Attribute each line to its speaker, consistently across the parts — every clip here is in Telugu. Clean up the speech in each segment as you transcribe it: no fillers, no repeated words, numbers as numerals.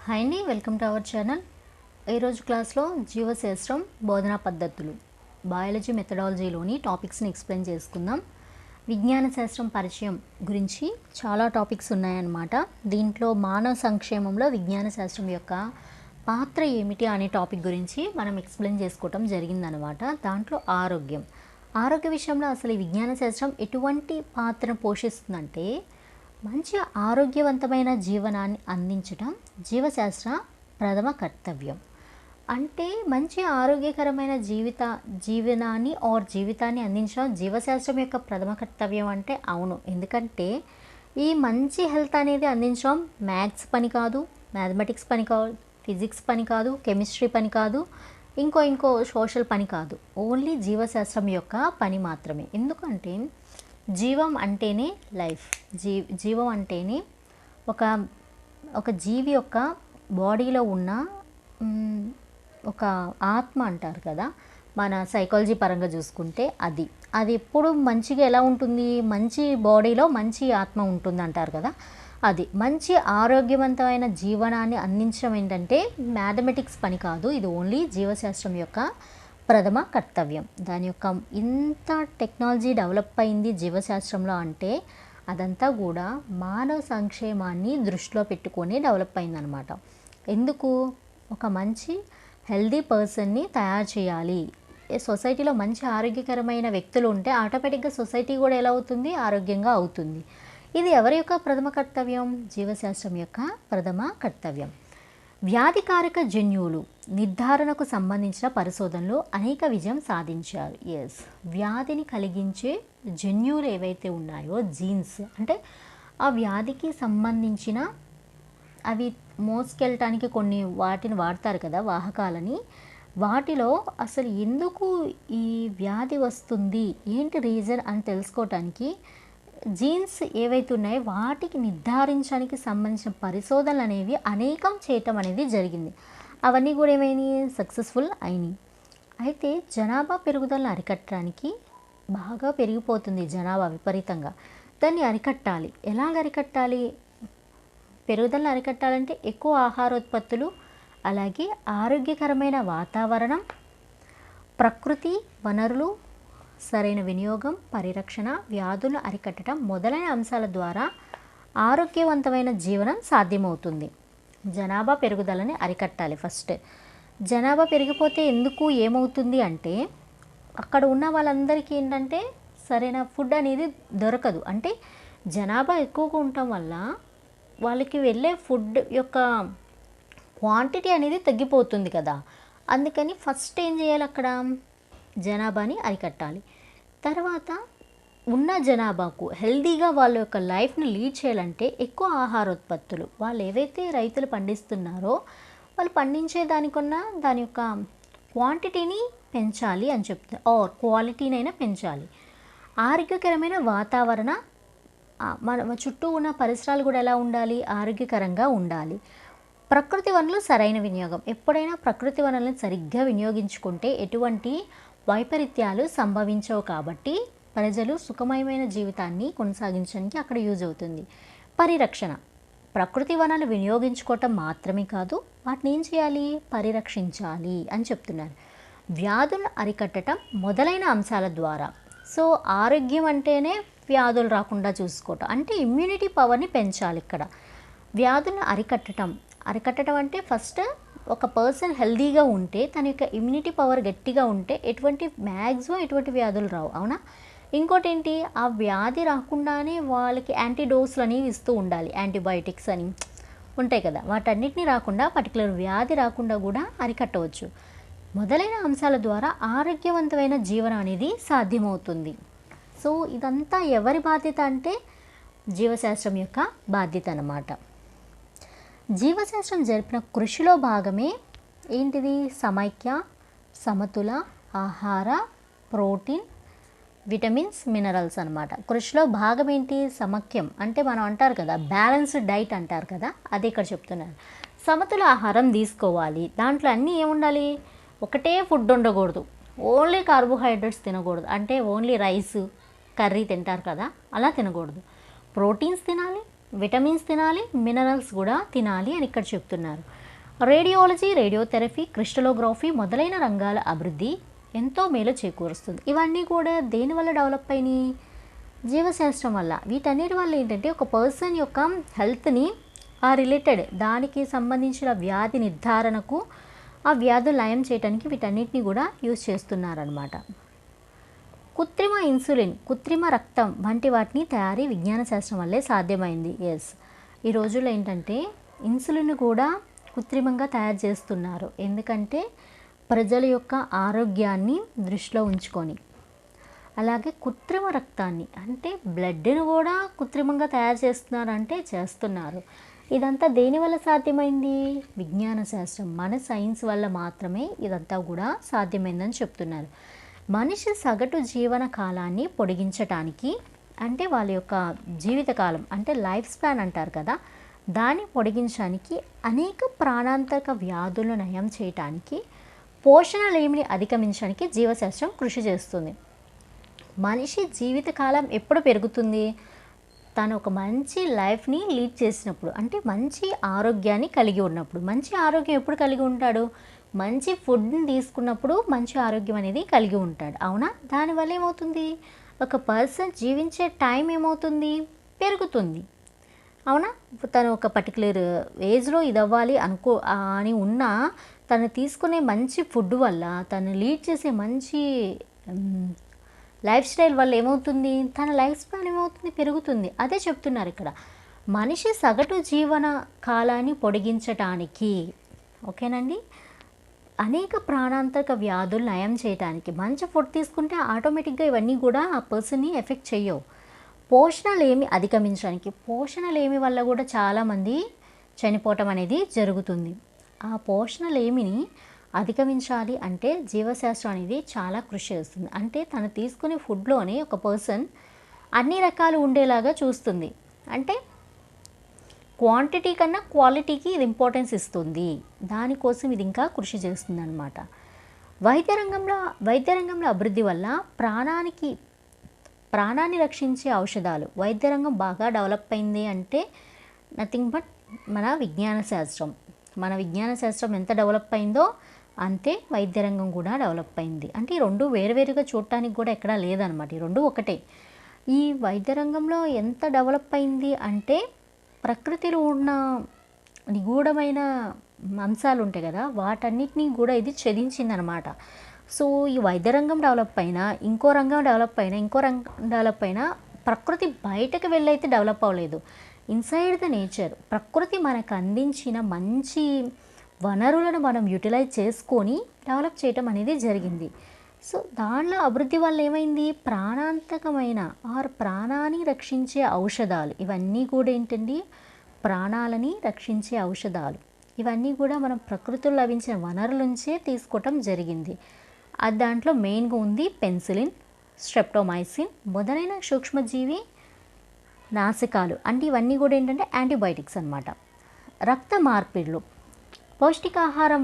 Speaker 1: హాయ్ అండి, వెల్కమ్ టు అవర్ ఛానల్. ఈరోజు క్లాస్లో జీవశాస్త్రం బోధనా పద్ధతులు బయాలజీ మెథడాలజీలోని టాపిక్స్ని ఎక్స్ప్లెయిన్ చేసుకుందాం. విజ్ఞాన శాస్త్రం పరిచయం గురించి చాలా టాపిక్స్ ఉన్నాయన్నమాట. దీంట్లో మానవ సంక్షేమంలో విజ్ఞాన శాస్త్రం యొక్క పాత్ర ఏమిటి అనే టాపిక్ గురించి మనం ఎక్స్ప్లెయిన్ చేసుకోవటం జరిగిందనమాట. దాంట్లో ఆరోగ్య విషయంలో అసలు ఈ విజ్ఞాన శాస్త్రం ఎటువంటి పాత్రను పోషిస్తుందంటే, మంచి ఆరోగ్యవంతమైన జీవనాన్ని అందించడం జీవశాస్త్ర ప్రథమ కర్తవ్యం. అంటే మంచి ఆరోగ్యకరమైన జీవితాన్ని అందించడం జీవశాస్త్రం యొక్క ప్రథమ కర్తవ్యం అంటే అవును. ఎందుకంటే ఈ మంచి హెల్త్ అనేది అందించడం మ్యాథ్స్ పని కాదు, మ్యాథమెటిక్స్ పని కాదు, ఫిజిక్స్ పని కాదు, కెమిస్ట్రీ పని కాదు, ఇంకో సోషల్ పని కాదు. ఓన్లీ జీవశాస్త్రం యొక్క పని మాత్రమే. ఎందుకంటే జీవం అంటేనే లైఫ్. జీవం అంటేనే ఒక జీవి యొక్క బాడీలో ఉన్న ఒక ఆత్మ అంటారు కదా. మన సైకాలజీ పరంగా చూసుకుంటే అది ఎప్పుడు మంచిగా ఎలా ఉంటుంది, మంచి బాడీలో మంచి ఆత్మ ఉంటుంది అంటారు కదా. అది మంచి ఆరోగ్యవంతమైన జీవనాన్ని అందించడం ఏంటంటే మ్యాథమెటిక్స్ పని కాదు, ఇది ఓన్లీ జీవశాస్త్రం యొక్క ప్రథమ కర్తవ్యం. దాని యొక్క ఇంత టెక్నాలజీ డెవలప్ అయింది జీవశాస్త్రంలో అంటే అదంతా కూడా మానవ సంక్షేమాన్ని దృష్టిలో పెట్టుకొని డెవలప్ అయిందనమాట. ఎందుకు? ఒక మంచి హెల్దీ పర్సన్ని తయారు చేయాలి. సొసైటీలో మంచి ఆరోగ్యకరమైన వ్యక్తులు ఉంటే ఆటోమేటిక్గా సొసైటీ కూడా ఎలా అవుతుంది, ఆరోగ్యంగా అవుతుంది. ఇది ఎవరి యొక్క ప్రథమ కర్తవ్యం? జీవశాస్త్రం యొక్క ప్రథమ కర్తవ్యం. వ్యాధికారక జన్యువులు నిర్ధారణకు సంబంధించిన పరిశోధనలు అనేక విజయం సాధించారు. వ్యాధిని కలిగించే జన్యువులు ఏవైతే ఉన్నాయో, జీన్స్ అంటే ఆ వ్యాధికి సంబంధించిన అవి మోసుకెళ్ళటానికి కొన్ని వాటిని వాడతారు కదా, వాహకాలని. వాటిలో అసలు ఎందుకు ఈ వ్యాధి వస్తుంది, ఏంటి రీజన్ అని తెలుసుకోవటానికి జీన్స్ ఏవైతే ఉన్నాయో వాటికి నిర్ధారించడానికి సంబంధించిన పరిశోధనలు అనేవి అనేకం చేయటం అనేది జరిగింది. అవన్నీ కూడా ఏమైనాయి, సక్సెస్ఫుల్ అయినాయి. అయితే జనాభా పెరుగుదలను అరికట్టడానికి బాగా పెరిగిపోతుంది జనాభా విపరీతంగా. దాన్ని అరికట్టాలి. ఎలాగ అరికట్టాలి? పెరుగుదలను అరికట్టాలంటే ఎక్కువ ఆహారోత్పత్తులు, అలాగే ఆరోగ్యకరమైన వాతావరణం, ప్రకృతి వనరులు సరైన వినియోగం, పరిరక్షణ, వ్యాధులను అరికట్టడం మొదలైన అంశాల ద్వారా ఆరోగ్యవంతమైన జీవనం సాధ్యమవుతుంది. జనాభా పెరుగుదలని అరికట్టాలి. ఫస్ట్ జనాభా పెరిగిపోతే ఏమవుతుంది అంటే అక్కడ ఉన్న వాళ్ళందరికీ ఏంటంటే సరైన ఫుడ్ అనేది దొరకదు. అంటే జనాభా ఎక్కువగా ఉండటం వల్ల వాళ్ళకి వెళ్ళే ఫుడ్ యొక్క క్వాంటిటీ అనేది తగ్గిపోతుంది కదా. అందుకని ఫస్ట్ ఏం చేయాలి, అక్కడ జనాభాని అరికట్టాలి. తర్వాత ఉన్న జనాభాకు హెల్దీగా వాళ్ళ యొక్క లైఫ్ని లీడ్ చేయాలంటే ఎక్కువ ఆహారోత్పత్తులు, వాళ్ళు ఏవైతే రైతులు పండిస్తున్నారో వాళ్ళు పండించే దాని యొక్క క్వాంటిటీని పెంచాలి అని చెప్తారు, క్వాలిటీనైనా పెంచాలి. ఆరోగ్యకరమైన వాతావరణ, మన చుట్టూ ఉన్న పరిసరాలు కూడా ఎలా ఉండాలి, ఆరోగ్యకరంగా ఉండాలి. ప్రకృతి వనరులు సరైన వినియోగం. ఎప్పుడైనా ప్రకృతి వనరులను సరిగ్గా వినియోగించుకుంటే ఎటువంటి వైపరీత్యాలు సంభవించవు. కాబట్టి ప్రజలు సుఖమయమైన జీవితాన్ని కొనసాగించడానికి అక్కడ యూజ్ అవుతుంది. పరిరక్షణ, ప్రకృతి వనరులు వినియోగించుకోవటం మాత్రమే కాదు, వాటిని ఏం చేయాలి, పరిరక్షించాలి అని చెప్తున్నారు. వ్యాధులను అరికట్టడం మొదలైన అంశాల ద్వారా. సో ఆరోగ్యం అంటేనే వ్యాధులు రాకుండా చూసుకోవటం, అంటే ఇమ్యూనిటీ పవర్ని పెంచాలి. ఇక్కడ వ్యాధులను అరికట్టడం అంటే ఫస్ట్ ఒక పర్సన్ హెల్దీగా ఉంటే తన యొక్క ఇమ్యూనిటీ పవర్ గట్టిగా ఉంటే ఎటువంటి వ్యాధులు రావు, అవునా. ఇంకోటి ఏంటి, ఆ వ్యాధి రాకుండానే వాళ్ళకి యాంటీడోస్లు అనేవి ఇస్తూ ఉండాలి. యాంటీబయాటిక్స్ అని ఉంటాయి కదా, వాటన్నిటిని రాకుండా పర్టికులర్ వ్యాధి రాకుండా కూడా అరికట్టవచ్చు. మొదలైన అంశాల ద్వారా ఆరోగ్యవంతమైన జీవనం అనేది సాధ్యమవుతుంది. సో ఇదంతా ఎవరి బాధ్యత అంటే జీవశాస్త్రం యొక్క బాధ్యత అన్నమాట. జీవశాస్త్రం జరిపిన కృషిలో భాగమే ఏంటిది, సమైక్య, సమతుల ఆహార, ప్రోటీన్, విటమిన్స్, మినరల్స్ అన్నమాట. కృషిలో భాగం ఏంటి, సమైక్యం అంటే మనం అంటారు కదా బ్యాలెన్స్డ్ డైట్ అంటారు కదా, అది ఇక్కడ చెప్తున్నారు. సమతుల ఆహారం తీసుకోవాలి. దాంట్లో అన్నీ ఏముండాలి, ఒకటే ఫుడ్ ఉండకూడదు, ఓన్లీ కార్బోహైడ్రేట్స్ తినకూడదు. అంటే ఓన్లీ రైస్ కర్రీ తింటారు కదా, అలా తినకూడదు. ప్రోటీన్స్ తినాలి, విటమిన్స్ తినాలి, మినరల్స్ కూడా తినాలి అని ఇక్కడ చెప్తున్నారు. రేడియాలజీ, రేడియోథెరపీ, క్రిస్టలోగ్రఫీ మొదలైన రంగాల అభివృద్ధి ఎంతో మేలు చేకూరుస్తుంది. ఇవన్నీ కూడా దేనివల్ల డెవలప్ అయినాయి? జీవశాస్త్రం వల్ల. వీటన్నిటి వల్ల ఏంటంటే ఒక పర్సన్ యొక్క హెల్త్ని ఆ రిలేటెడ్ దానికి సంబంధించిన వ్యాధి నిర్ధారణకు, ఆ వ్యాధులు నయం చేయడానికి వీటన్నిటిని కూడా యూజ్ చేస్తున్నారనమాట. కృత్రిమ ఇన్సులిన్, కృత్రిమ రక్తం వంటి వాటిని తయారీ విజ్ఞాన శాస్త్రం వల్లే సాధ్యమైంది. ఎస్, ఈ రోజుల్లో ఏంటంటే ఇన్సులిన్ కూడా కృత్రిమంగా తయారు చేస్తున్నారు. ఎందుకంటే ప్రజల యొక్క ఆరోగ్యాన్ని దృష్టిలో ఉంచుకొని. అలాగే కృత్రిమ రక్తాన్ని అంటే బ్లడ్ని కూడా కృత్రిమంగా తయారు చేస్తున్నారంటే చేస్తున్నారు. ఇదంతా దేనివల్ల సాధ్యమైంది? విజ్ఞాన శాస్త్రం, మన సైన్స్ వల్ల మాత్రమే ఇదంతా కూడా సాధ్యమైందని చెప్తున్నారు. మనిషి సగటు జీవన కాలాన్ని పొడిగించటానికి అంటే వాళ్ళ యొక్క జీవితకాలం అంటే లైఫ్ స్పాన్ అంటారు కదా, దాన్ని పొడిగించడానికి, అనేక ప్రాణాంతక వ్యాధులను నయం చేయటానికి, పోషణ లేమిని అధిగమించడానికి జీవశాస్త్రం కృషి చేస్తుంది. మనిషి జీవితకాలం ఎప్పుడు పెరుగుతుంది? తను ఒక మంచి లైఫ్ని లీడ్ చేసినప్పుడు, అంటే మంచి ఆరోగ్యాన్ని కలిగి ఉన్నప్పుడు. మంచి ఆరోగ్యం ఎప్పుడు కలిగి ఉంటాడు? మంచి ఫుడ్ని తీసుకున్నప్పుడు మంచి ఆరోగ్యం అనేది కలిగి ఉంటాడు. అవునా? దానివల్ల ఏమవుతుంది? ఒక పర్సన్ జీవించే టైం ఏమవుతుంది? పెరుగుతుంది. అవునా? తను ఒక పర్టికులర్ ఏజ్లో ఇది అవ్వాలి అని ఉన్నా తను తీసుకునే మంచి ఫుడ్ వల్ల, తను లీడ్ చేసే మంచి లైఫ్ స్టైల్ వల్ల ఏమవుతుంది? తన లైఫ్ స్పాన్ ఏమవుతుంది? పెరుగుతుంది. అదే చెప్తున్నారు ఇక్కడ. మనిషి సగటు జీవన కాలాన్ని పొడిగించటానికి, ఓకేనండి, అనేక ప్రాణాంతక వ్యాధులు నయం చేయడానికి మంచి ఫుడ్ తీసుకుంటే ఆటోమేటిక్గా ఇవన్నీ కూడా ఆ పర్సన్ని ఎఫెక్ట్ చేయవు. పోషణలేమి అధిగమించడానికి, పోషణలేమి వల్ల కూడా చాలామంది చనిపోవటం అనేది జరుగుతుంది. ఆ పోషణలేమిని అధిగమించాలి అంటే జీవశాస్త్రం అనేది చాలా కృషి చేస్తుంది. అంటే తను తీసుకునే ఫుడ్లోనే ఒక పర్సన్ అన్ని రకాలు ఉండేలాగా చూస్తుంది. అంటే క్వాంటిటీ కన్నా క్వాలిటీకి ఇది ఇంపార్టెన్స్ ఇస్తుంది. దానికోసం ఇది ఇంకా కృషి చేస్తుంది అన్నమాట. వైద్య రంగంలో అభివృద్ధి వల్ల ప్రాణాన్ని రక్షించే ఔషధాలు, వైద్య రంగం బాగా డెవలప్ అయింది అంటే నథింగ్ బట్ మన విజ్ఞాన శాస్త్రం. మన విజ్ఞాన శాస్త్రం ఎంత డెవలప్ అయిందో అంతే వైద్య రంగం కూడా డెవలప్ అయింది. అంటే ఈ రెండు వేరువేరుగా చూడటానికి కూడా ఎక్కడా లేదనమాట. ఈ రెండు ఒకటే. ఈ వైద్య రంగంలో ఎంత డెవలప్ అయింది అంటే ప్రకృతిలో ఉన్న నిగూఢమైన అంశాలు ఉంటాయి కదా, వాటన్నిటినీ కూడా ఇది ఛేదించిందనమాట. సో ఈ వైద్య రంగం డెవలప్ అయినా, ఇంకో రంగం డెవలప్ అయినా ప్రకృతి బయటకు వెళ్ళైతే డెవలప్ అవ్వలేదు. ఇన్సైడ్ ద నేచర్ ప్రకృతి మనకు అందించిన మంచి వనరులను మనం యూటిలైజ్ చేసుకొని డెవలప్ చేయటం అనేది జరిగింది. సో దానిలో అభివృద్ధి వల్ల ఏమైంది? ప్రాణాంతకమైన ప్రాణాన్ని రక్షించే ఔషధాలు, ఇవన్నీ కూడా ఏంటండి? ప్రాణాలని రక్షించే ఔషధాలు. ఇవన్నీ కూడా మనం ప్రకృతిలో లభించిన వనరుల నుంచే తీసుకోవటం జరిగింది. అది దాంట్లో మెయిన్గా ఉంది పెన్సిలిన్, స్ట్రెప్టోమైసిన్ మొదలైన సూక్ష్మజీవి నాశకాలు. అంటే ఇవన్నీ కూడా ఏంటంటే యాంటీబయాటిక్స్ అన్నమాట. రక్త మార్పిడులు, పౌష్టికాహారం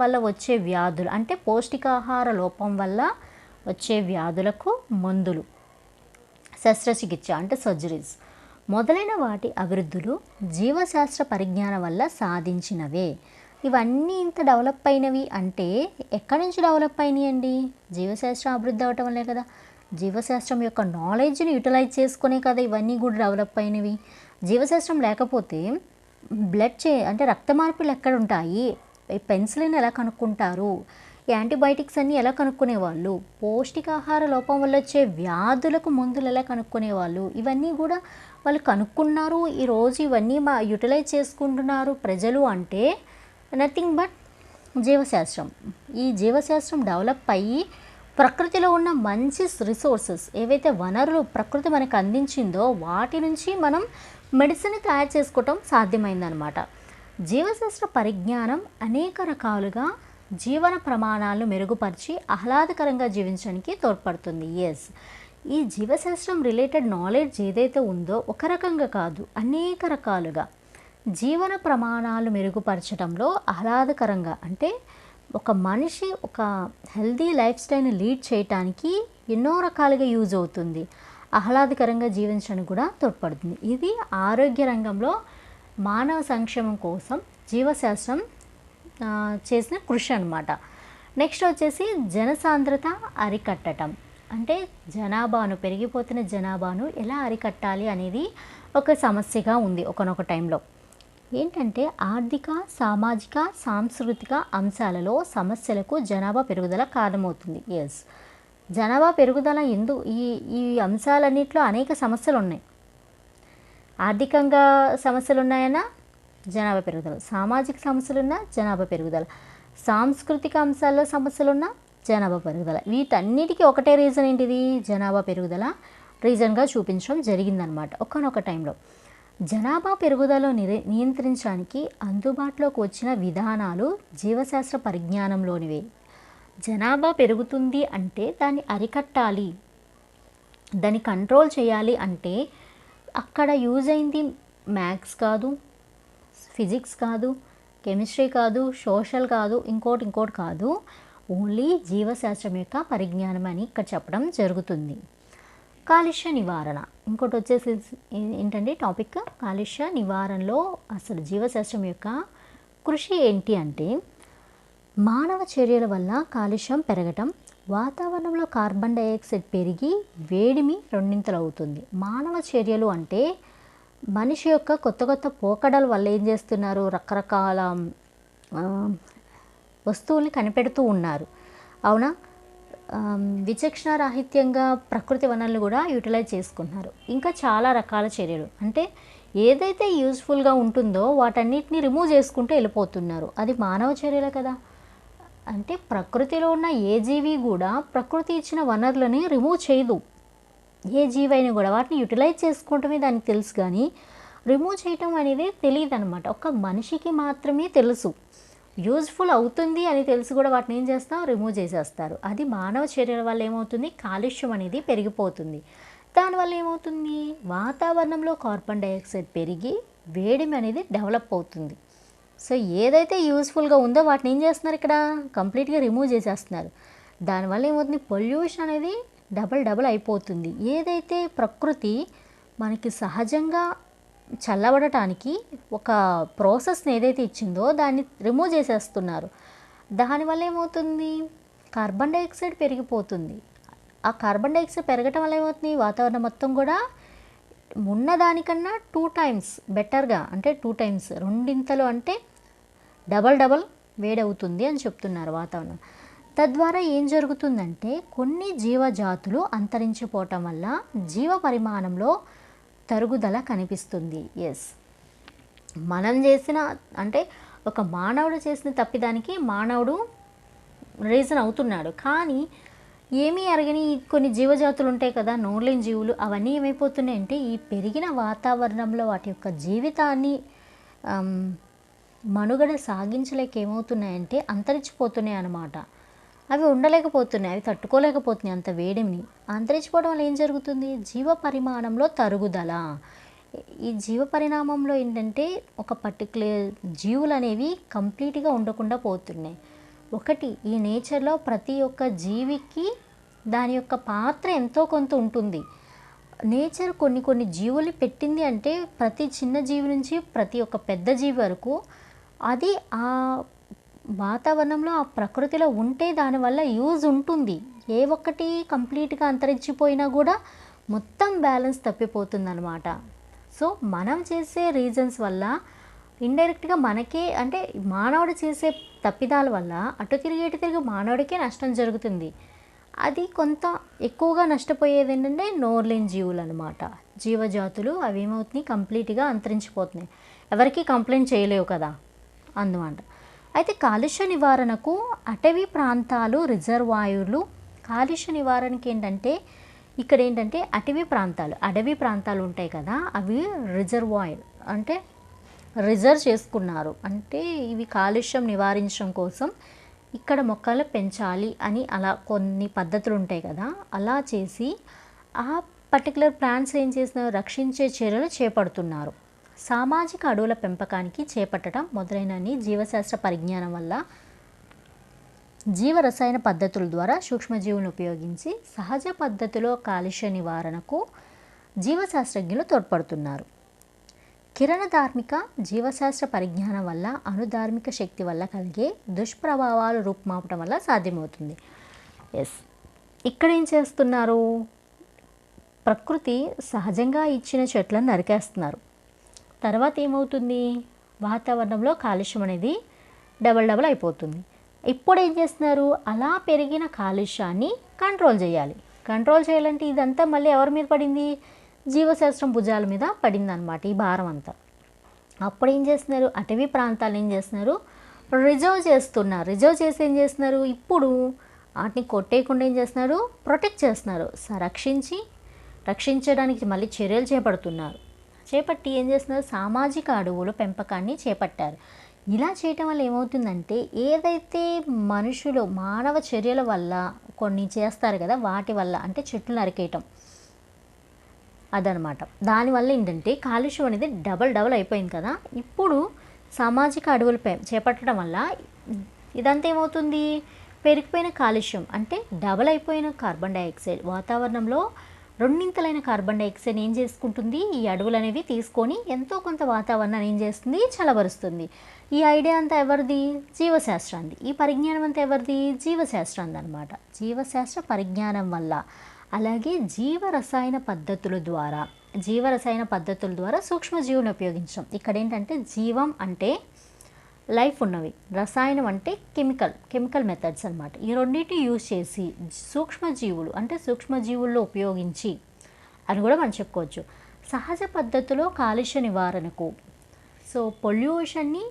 Speaker 1: వల్ల వచ్చే వ్యాధులు, అంటే పౌష్టికాహార లోపం వల్ల వచ్చే వ్యాధులకు మందులు, శస్త్రచికిత్స అంటే సర్జరీస్ మొదలైన వాటి అభివృద్ధులు జీవశాస్త్ర పరిజ్ఞానం వల్ల సాధించినవే. ఇవన్నీ ఇంత డెవలప్ అయినవి అంటే ఎక్కడి నుంచి డెవలప్ అయినాయండి? జీవశాస్త్రం అభివృద్ధి అవటం వల్లే కదా. జీవశాస్త్రం యొక్క నాలెడ్జ్ని యూటిలైజ్ చేసుకునే కదా ఇవన్నీ కూడా డెవలప్ అయినవి. జీవశాస్త్రం లేకపోతే అంటే రక్త మార్పులు ఎక్కడ ఉంటాయి? పెన్సిలిన్ ఎలా కనుక్కుంటారు? యాంటీబయాటిక్స్ అన్నీ ఎలా కనుక్కునేవాళ్ళు? పౌష్టికాహార లోపం వల్ల వచ్చే వ్యాధులకు మందులు ఎలా కనుక్కునేవాళ్ళు? ఇవన్నీ కూడా వాళ్ళు కనుక్కున్నారు. ఈరోజు ఇవన్నీ యూటిలైజ్ చేసుకుంటున్నారు ప్రజలు అంటే నథింగ్ బట్ జీవశాస్త్రం. ఈ జీవశాస్త్రం డెవలప్ అయ్యి ప్రకృతిలో ఉన్న మంచి రిసోర్సెస్ ఏవైతే వనరులు ప్రకృతి మనకు అందించిందో వాటి నుంచి మనం మెడిసిన్ తయారు చేసుకోవటం సాధ్యమైందనమాట. జీవశాస్త్ర పరిజ్ఞానం అనేక రకాలుగా జీవన ప్రమాణాలను మెరుగుపరిచి ఆహ్లాదకరంగా జీవించడానికి తోడ్పడుతుంది. ఎస్, ఈ జీవశాస్త్రం రిలేటెడ్ నాలెడ్జ్ ఏదైతే ఉందో ఒక రకంగా కాదు, అనేక రకాలుగా జీవన ప్రమాణాలు మెరుగుపరచడంలో ఆహ్లాదకరంగా, అంటే ఒక మనిషి ఒక హెల్దీ లైఫ్ స్టైల్ని లీడ్ చేయటానికి ఎన్నో రకాలుగా యూజ్ అవుతుంది. ఆహ్లాదకరంగా జీవించడానికి కూడా తోడ్పడుతుంది. ఇది ఆరోగ్య రంగంలో మానవ సంక్షేమం కోసం జీవశాస్త్రం చేసిన కృషి అనమాట. నెక్స్ట్ వచ్చేసి జనసాంద్రత అరికట్టడం. అంటే పెరిగిపోతున్న జనాభాను ఎలా అరికట్టాలి అనేది ఒక సమస్యగా ఉంది ఒకానొక టైంలో. ఏంటంటే ఆర్థిక, సామాజిక, సాంస్కృతిక అంశాలలో సమస్యలకు జనాభా పెరుగుదల కారణమవుతుంది. ఎస్, జనాభా పెరుగుదల ఈ అంశాలన్నింటిలో అనేక సమస్యలు ఉన్నాయి. ఆర్థికంగా సమస్యలు ఉన్నాయన్నా జనాభా పెరుగుదల, సామాజిక సమస్యలున్నా జనాభా పెరుగుదల, సాంస్కృతిక అంశాల్లో సమస్యలున్నా జనాభా పెరుగుదల. వీటన్నిటికీ ఒకటే రీజన్ ఏంటిది? జనాభా పెరుగుదల రీజన్గా చూపించడం జరిగిందనమాట ఒకానొక టైంలో. జనాభా పెరుగుదలను నియంత్రించడానికి అందుబాటులోకి వచ్చిన విధానాలు జీవశాస్త్ర పరిజ్ఞానంలోనివే. జనాభా పెరుగుతుంది అంటే దాన్ని అరికట్టాలి, దాన్ని కంట్రోల్ చేయాలి అంటే అక్కడ యూజ్ అయింది మ్యాథ్స్ కాదు, ఫిజిక్స్ కాదు, కెమిస్ట్రీ కాదు, సోషల్ కాదు, ఇంకోటి కాదు, ఓన్లీ జీవశాస్త్రం యొక్క పరిజ్ఞానం అని ఇక్కడ చెప్పడం జరుగుతుంది. కాలుష్య నివారణ ఇంకోటి వచ్చేసి ఏంటంటే టాపిక్ కాలుష్య నివారణలో అసలు జీవశాస్త్రం యొక్క కృషి ఏంటి అంటే మానవ చర్యల వల్ల కాలుష్యం పెరగటం, వాతావరణంలో కార్బన్ డైఆక్సైడ్ పెరిగి వేడిమి రెండింతలు అవుతుంది. మానవ చర్యలు అంటే మనిషి యొక్క కొత్త పోకడల వల్ల ఏం చేస్తున్నారు? రకరకాల వస్తువుల్ని కనిపెడుతూ ఉన్నారు, అవునా? విచక్షణ రాహిత్యంగా ప్రకృతి వనరులు కూడా యూటిలైజ్ చేసుకుంటున్నారు. ఇంకా చాలా రకాల చర్యలు అంటే ఏదైతే యూజ్ఫుల్గా ఉంటుందో వాటన్నిటిని రిమూవ్ చేసుకుంటూ వెళ్ళిపోతున్నారు. అది మానవ చర్యలే కదా. అంటే ప్రకృతిలో ఉన్న ఏ జీవి కూడా ప్రకృతి ఇచ్చిన వనరులని రిమూవ్ చేయదు. ఏ జీవైనా కూడా వాటిని యూటిలైజ్ చేసుకోవటమే దానికి తెలుసు, కానీ రిమూవ్ చేయటం అనేది తెలియదు అనమాట. ఒక మనిషికి మాత్రమే తెలుసు. యూజ్ఫుల్ అవుతుంది అని తెలిసి కూడా వాటిని ఏం చేస్తాం? రిమూవ్ చేసేస్తారు. అది మానవ చర్యల వల్ల ఏమవుతుంది? కాలుష్యం అనేది పెరిగిపోతుంది. దానివల్ల ఏమవుతుంది? వాతావరణంలో కార్బన్ డైఆక్సైడ్ పెరిగి వేడిమి అనేది డెవలప్ అవుతుంది. సో ఏదైతే యూజ్ఫుల్గా ఉందో వాటిని ఏం చేస్తున్నారు? ఇక్కడ కంప్లీట్గా రిమూవ్ చేసేస్తున్నారు. దానివల్ల ఏమవుతుంది? పొల్యూషన్ అనేది డబల్ అయిపోతుంది. ఏదైతే ప్రకృతి మనకి సహజంగా చల్లబడటానికి ఒక ప్రాసెస్ని ఏదైతే ఇచ్చిందో దాన్ని రిమూవ్ చేసేస్తున్నారు. దానివల్ల ఏమవుతుంది? కార్బన్ డైఆక్సైడ్ పెరిగిపోతుంది. ఆ కార్బన్ డైఆక్సైడ్ పెరగటం వల్ల ఏమవుతుంది? వాతావరణం మొత్తం కూడా ఉన్నదానికన్నా 2 times బెటర్గా, అంటే 2 times రెండింతలు, అంటే డబల్ వేడవుతుంది అని చెప్తున్నారు వాతావరణం. తద్వారా ఏం జరుగుతుందంటే కొన్ని జీవజాతులు అంతరించిపోవటం వల్ల జీవ పరిమాణంలో తరుగుదల కనిపిస్తుంది. ఎస్, మనం చేసిన అంటే ఒక మానవుడు చేసిన తప్పిదానికి మానవుడు రీజన్ అవుతున్నాడు. కానీ ఏమీ అరగని కొన్ని జీవజాతులు ఉంటాయి కదా, నోర్లేని జీవులు, అవన్నీ ఏమైపోతున్నాయి అంటే ఈ పెరిగిన వాతావరణంలో వాటి యొక్క జీవితాన్ని మనుగడ సాగించలేక ఏమవుతున్నాయంటే అంతరించిపోతున్నాయి అన్నమాట. అవి ఉండలేకపోతున్నాయి, అవి తట్టుకోలేకపోతున్నాయి అంత వేడిని. అంతరించిపోవడం వల్ల ఏం జరుగుతుంది? జీవ పరిమాణంలో తరుగుదల. ఈ జీవ పరిణామంలో ఏంటంటే ఒక పర్టికులర్ జీవులు అనేవి కంప్లీట్గా ఉండకుండా పోతున్నాయి. ఒకటి, ఈ నేచర్లో ప్రతి ఒక్క జీవికి దాని యొక్క పాత్ర ఎంతో కొంత ఉంటుంది. నేచర్ కొన్ని జీవులు పెట్టింది అంటే ప్రతి చిన్న జీవి నుంచి ప్రతి ఒక్క పెద్ద జీవి వరకు అది ఆ వాతావరణంలో ఆ ప్రకృతిలో ఉంటే దానివల్ల యూజ్ ఉంటుంది. ఏ ఒక్కటి కంప్లీట్గా అంతరించిపోయినా కూడా మొత్తం బ్యాలెన్స్ తప్పిపోతుందన్నమాట. సో మనం చేసే రీజన్స్ వల్ల ఇండైరెక్ట్గా మనకే, అంటే మానవుడు చేసే తప్పిదాల వల్ల అటు తిరిగి మానవుడికే నష్టం జరుగుతుంది. అది కొంత ఎక్కువగా నష్టపోయేది ఏంటంటే నోర్లేని జీవులు అనమాట. జీవజాతులు అవి ఏమవుతున్నాయి? కంప్లీట్గా అంతరించిపోతున్నాయి. ఎవరికి కంప్లైంట్ చేయలేవు కదా అందుమాట. అయితే కాలుష్య నివారణకు అటవీ ప్రాంతాలు, రిజర్వాయర్లు. కాలుష్య నివారణకి ఏంటంటే ఇక్కడ ఏంటంటే అడవి ప్రాంతాలు ఉంటాయి కదా, అవి రిజర్వాయర్ అంటే రిజర్వ్ చేసుకున్నారు. అంటే ఇవి కాలుష్యం నివారించడం కోసం ఇక్కడ మొక్కలు పెంచాలి అని అలా కొన్ని పద్ధతులు ఉంటాయి కదా, అలా చేసి ఆ పర్టికులర్ ప్లాంట్స్ ఏం చేస్తున్నారు? రక్షించే చర్యలు చేపడుతున్నారు. సామాజిక అడవుల పెంపకానికి చేపట్టడం మొదలైనవి జీవశాస్త్ర పరిజ్ఞానం వల్ల జీవరసాయన పద్ధతుల ద్వారా సూక్ష్మజీవులను ఉపయోగించి సహజ పద్ధతిలో కాలుష్య నివారణకు జీవశాస్త్రజ్ఞులు తోడ్పడుతున్నారు. కిరణధార్మిక జీవశాస్త్ర పరిజ్ఞానం వల్ల అణుధార్మిక శక్తి వల్ల కలిగే దుష్ప్రభావాలు రూపుమాపటం వల్ల సాధ్యమవుతుంది. ఇక్కడ ఏం చేస్తున్నారు, ప్రకృతి సహజంగా ఇచ్చిన చెట్లను నరికేస్తున్నారు. తర్వాత ఏమవుతుంది, వాతావరణంలో కాలుష్యం అనేది డబల్ అయిపోతుంది. ఇప్పుడు ఏం చేస్తున్నారు, అలా పెరిగిన కాలుష్యాన్ని కంట్రోల్ చేయాలి. కంట్రోల్ చేయాలంటే ఇదంతా మళ్ళీ ఎవరి మీద పడింది, జీవశాస్త్రం భుజాల మీద పడింది అన్నమాట ఈ భారం అంతా. అప్పుడు ఏం చేస్తున్నారు, అటవీ ప్రాంతాలు ఏం చేస్తున్నారు, రిజర్వ్ చేస్తున్నారు. రిజర్వ్ చేసి ఏం చేస్తున్నారు, ఇప్పుడు వాటిని కొట్టేయకుండా ఏం చేస్తున్నారు, ప్రొటెక్ట్ చేస్తున్నారు. రక్షించడానికి మళ్ళీ చర్యలు చేపట్టి ఏం చేస్తున్నారు, సామాజిక అడవుల పెంపకాన్ని చేపట్టారు. ఇలా చేయటం వల్ల ఏమవుతుందంటే, ఏదైతే మనుషులు మానవ చర్యల వల్ల కొన్ని చేస్తారు కదా, వాటి వల్ల అంటే చెట్లు నరికేయటం అదనమాట. దానివల్ల ఏంటంటే కాలుష్యం అనేది డబల్ అయిపోయింది కదా. ఇప్పుడు సామాజిక అడవులు చేపట్టడం వల్ల ఇదంతా ఏమవుతుంది, పెరిగిపోయిన కాలుష్యం అంటే డబల్ అయిపోయిన కార్బన్ డైఆక్సైడ్ వాతావరణంలో రెండింతలైన కార్బన్ డైఆక్సైడ్ ఏం చేసుకుంటుంది, ఈ అడవులు అనేవి తీసుకొని ఎంతో కొంత వాతావరణాన్ని ఏం చేస్తుంది, చల్లబరుస్తుంది. ఈ ఐడియా అంతా ఎవరిది, జీవశాస్త్రాన్ని. ఈ పరిజ్ఞానం అంతా ఎవరిది, జీవశాస్త్రాన్ని అనమాట. జీవశాస్త్ర పరిజ్ఞానం వల్ల, అలాగే జీవరసాయన పద్ధతుల ద్వారా సూక్ష్మజీవులను ఉపయోగించడం. ఇక్కడ ఏంటంటే జీవం అంటే లైఫ్ ఉన్నవి, రసాయనం అంటే కెమికల్ మెథడ్స్ అనమాట. ఈ రెండింటిని యూజ్ చేసి సూక్ష్మజీవులు అంటే సూక్ష్మజీవుల్లో ఉపయోగించి అని కూడా మనం చెప్పుకోవచ్చు. సహజ పద్ధతిలో కాలుష్య నివారణకు, సో పొల్యూషన్ని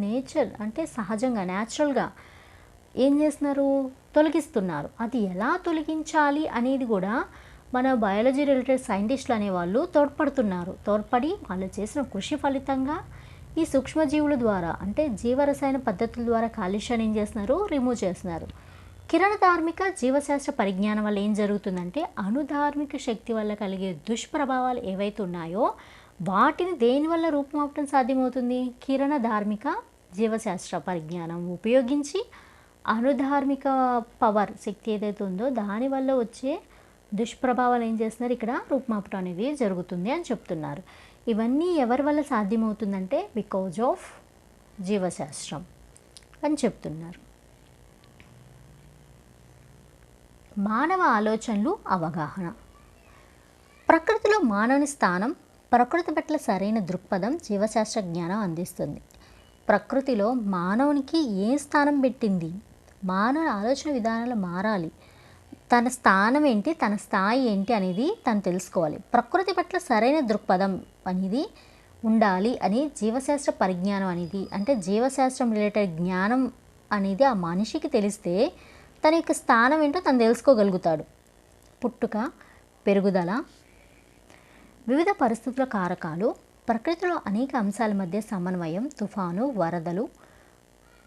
Speaker 1: నేచర్ అంటే సహజంగా న్యాచురల్గా ఏం చేస్తున్నారు, తొలగిస్తున్నారు. అది ఎలా తొలగించాలి అనేది కూడా మన బయాలజీ రిలేటెడ్ సైంటిస్టులు అనేవాళ్ళు తోడ్పడి వాళ్ళు చేసిన కృషి ఫలితంగా ఈ సూక్ష్మజీవుల ద్వారా అంటే జీవరసాయన పద్ధతుల ద్వారా కాలుష్యాన్ని ఏం చేస్తున్నారు, రిమూవ్ చేస్తున్నారు. కిరణధార్మిక జీవశాస్త్ర పరిజ్ఞానం వల్ల ఏం జరుగుతుందంటే, అణుధార్మిక శక్తి వల్ల కలిగే దుష్ప్రభావాలు ఏవైతే ఉన్నాయో వాటిని దేనివల్ల రూపుమాపటం సాధ్యమవుతుంది, కిరణధార్మిక జీవశాస్త్ర పరిజ్ఞానం ఉపయోగించి అణుధార్మిక పవర్ శక్తి ఏదైతే ఉందో దానివల్ల వచ్చే దుష్ప్రభావాలు ఏం చేస్తున్నారు, ఇక్కడ రూపుమాపటం అనేది జరుగుతుంది అని చెప్తున్నారు. ఇవన్నీ ఎవరి వల్ల సాధ్యమవుతుందంటే బికాజ్ ఆఫ్ జీవశాస్త్రం అని చెప్తున్నారు. మానవ ఆలోచనలు అవగాహన. ప్రకృతిలో మానవుని స్థానం, ప్రకృతి పట్ల సరైన దృక్పథం జీవశాస్త్ర జ్ఞానం అందిస్తుంది. ప్రకృతిలో మానవునికి ఏ స్థానం పెట్టింది, మానవ ఆలోచన విధానాలు మారాలి, తన స్థానం ఏంటి, తన స్థాయి ఏంటి అనేది తను తెలుసుకోవాలి. ప్రకృతి పట్ల సరైన దృక్పథం అనేది ఉండాలి అని జీవశాస్త్ర పరిజ్ఞానం అనేది అంటే జీవశాస్త్రం రిలేటెడ్ జ్ఞానం అనేది ఆ మనిషికి తెలిస్తే తన యొక్క స్థానం ఏంటో తను తెలుసుకోగలుగుతాడు. పుట్టుక, పెరుగుదల, వివిధ పరిస్థితుల కారకాలు, ప్రకృతిలో అనేక అంశాల మధ్య సమన్వయం, తుఫాను, వరదలు,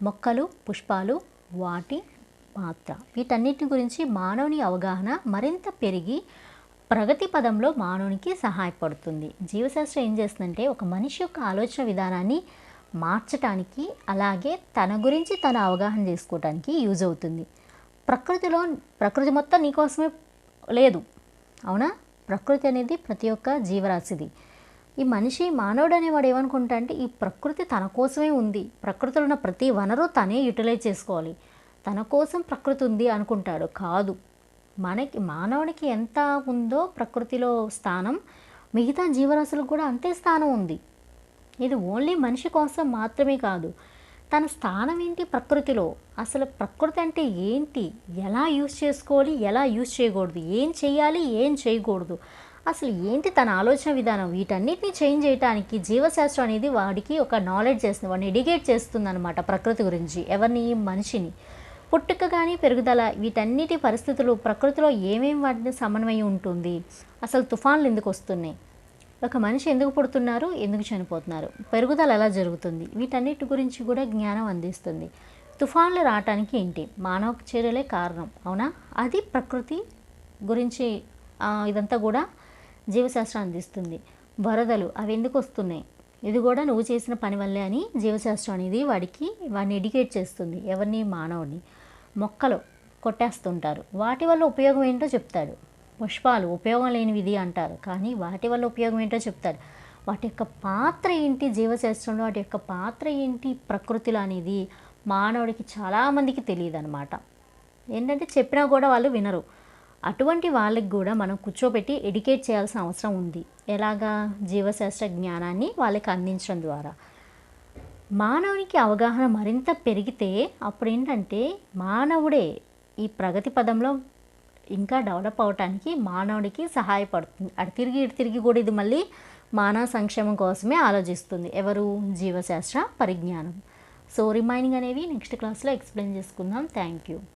Speaker 1: మొక్కలు, పుష్పాలు, వాటి పాత్ర, వీటన్నిటి గురించి మానవుని అవగాహన మరింత పెరిగి ప్రగతి పదంలో మానవునికి సహాయపడుతుంది. జీవశాస్త్రం ఏం చేస్తుందంటే ఒక మనిషి యొక్క ఆలోచన విధానాన్ని మార్చడానికి, అలాగే తన గురించి తన అవగాహన చేసుకోవడానికి యూజ్ అవుతుంది. ప్రకృతి మొత్తం నీకోసమే లేదు, అవునా? ప్రకృతి అనేది ప్రతి ఒక్క జీవరాశిది. ఈ మానవుడు అనేవాడు ఏమనుకుంటా అంటే ఈ ప్రకృతి తన కోసమే ఉంది, ప్రకృతిలో ఉన్న ప్రతి వనరు తనే యూటిలైజ్ చేసుకోవాలి, తన కోసం ప్రకృతి ఉంది అనుకుంటాడు. కాదు, మానవునికి ఎంత ఉందో ప్రకృతిలో స్థానం, మిగతా జీవరాశులకు కూడా అంతే స్థానం ఉంది. ఇది ఓన్లీ మనిషి కోసం మాత్రమే కాదు. తన స్థానం ఏంటి ప్రకృతిలో, అసలు ప్రకృతి అంటే ఏంటి, ఎలా యూజ్ చేసుకోవాలి, ఎలా యూజ్ చేయకూడదు, ఏం చేయాలి, ఏం చేయకూడదు, అసలు ఏంటి తన ఆలోచన విధానం, వీటన్నిటిని చేంజ్ చేయడానికి జీవశాస్త్రం అనేది వాడికి ఒక నాలెడ్జ్ చేస్తుంది, వాడిని ఎడ్యుకేట్ చేస్తుంది అనమాట ప్రకృతి గురించి. ఎవరిని, మనిషిని. పుట్టుక కానీ పెరుగుదల, వీటన్నిటి పరిస్థితులు, ప్రకృతిలో ఏమేమి వాటిని సమన్వయం ఉంటుంది, అసలు తుఫాన్లు ఎందుకు వస్తున్నాయి, ఒక మనిషి ఎందుకు పుడుతున్నారు, ఎందుకు చనిపోతున్నారు, పెరుగుదల ఎలా జరుగుతుంది, వీటన్నిటి గురించి కూడా జ్ఞానం అందిస్తుంది. తుఫాన్లు రావటానికి ఏంటి, మానవ చర్యలే కారణం, అవునా? అది ప్రకృతి గురించి ఇదంతా కూడా జీవశాస్త్రం అందిస్తుంది. వరదలు అవి ఎందుకు వస్తున్నాయి, ఇది కూడా నువ్వు చేసిన పని వల్లే అని జీవశాస్త్రం అనేది వాడిని ఎడ్యుకేట్ చేస్తుంది, ఎవరిని, మానవుడిని. మొక్కలు కొట్టేస్తుంటారు. వాటి వల్ల ఉపయోగం ఏంటో చెప్తాడు. పుష్పాలు ఉపయోగం లేనివి ఇది అంటారు, కానీ వాటి వల్ల ఉపయోగం ఏంటో చెప్తాడు. వాటి యొక్క పాత్ర ఏంటి జీవశాస్త్రంలో, వాటి యొక్క పాత్ర ఏంటి ప్రకృతిలో అనేది మానవుడికి చాలామందికి తెలియదన్నమాట. ఏంటంటే చెప్పినా కూడా వాళ్ళు వినరు. అటువంటి వాళ్ళకి కూడా మనం కూర్చోబెట్టి ఎడ్యుకేట్ చేయాల్సిన అవసరం ఉంది. ఎలాగా? జీవశాస్త్ర జ్ఞానాన్ని వాళ్ళకి అందించడం ద్వారా. మానవునికి అవగాహన మరింత పెరిగితే అప్పుడు ఏంటంటే మానవుడే ఈ ప్రగతి పదంలో ఇంకా డెవలప్ అవటానికి మానవుడికి సహాయపడుతుంది. అటు తిరిగి ఇటు తిరిగి కూడా ఇది మళ్ళీ మానవ సంక్షేమం కోసమే ఆలోచిస్తుంది. ఎవరు? జీవశాస్త్ర పరిజ్ఞానం. సో రిమైనింగ్ అనేవి నెక్స్ట్ క్లాస్లో ఎక్స్ప్లెయిన్ చేసుకుందాం. Thank you.